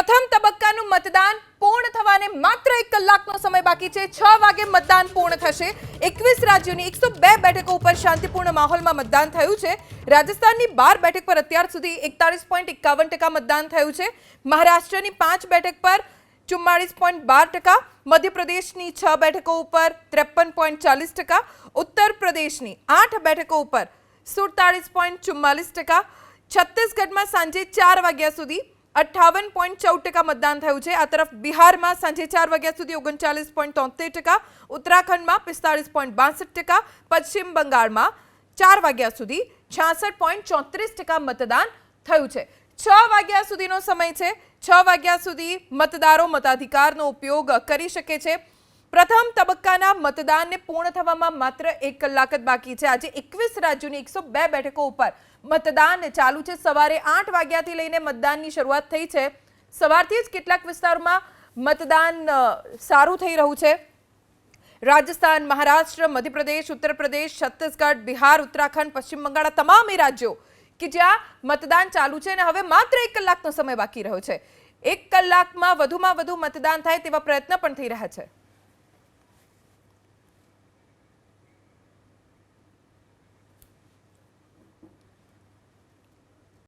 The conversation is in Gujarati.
પ્રથમ તબક્કાનું મતદાન પૂર્ણ થવાને માત્ર 1 કલાકનો સમય બાકી છે। 6 વાગે મતદાન પૂર્ણ થશે। 21 રાજ્યોની 102 બેઠકો ઉપર શાંતિપૂર્ણ માહોલમાં મતદાન થયું છે। રાજસ્થાનની 12 બેઠક પર અત્યાર સુધી 41.51% મતદાન થયું છે। મહારાષ્ટ્રની 5 બેઠક પર 44.12%, મધ્યપ્રદેશની 6 બેઠકો ઉપર 53.40%, ઉત્તર પ્રદેશની 8 બેઠકો ઉપર 47.44%, છત્તીસગઢમાં સાંજે 4 વાગ્યા સુધી 58.14% મતદાન થયું છે। આ તરફ બિહારમાં સાંજે 4 વાગ્યા સુધી 39.73%, ઉત્તરાખંડમાં 45.62%, પશ્ચિમ બંગાળમાં 4 વાગ્યા સુધી 66.34% મતદાન થયું છે। 6 વાગ્યા સુધીનો સમય છે। 6 વાગ્યા સુધી મતદારો મતાધિકારનો ઉપયોગ કરી શકે છે। પ્રથમ તબક્કાના મતદાનને પૂર્ણ થવામાં માત્ર 1 કલાક જ બાકી છે। આજે 21 રાજ્યોની 102 બેઠકો ઉપર મતદાન ચાલુ છે। સવારે 8 વાગ્યાથી લઈને મતદાનની શરૂઆત થઈ છે। સવારથી જ કેટલાક વિસ્તારોમાં મતદાન સારું થઈ રહ્યું છે। રાજસ્થાન, મહારાષ્ટ્ર, મધ્યપ્રદેશ, ઉત્તર પ્રદેશ, છત્તીસગઢ, બિહાર, ઉત્તરાખંડ, પશ્ચિમ બંગાળ તમામ એ રાજ્યો કે જ્યાં મતદાન ચાલુ છે અને હવે માત્ર 1 કલાકનો સમય બાકી રહ્યો છે। 1 કલાકમાં વધુમાં વધુ મતદાન થાય તેવા પ્રયત્ન પણ થઈ રહ્યા છે।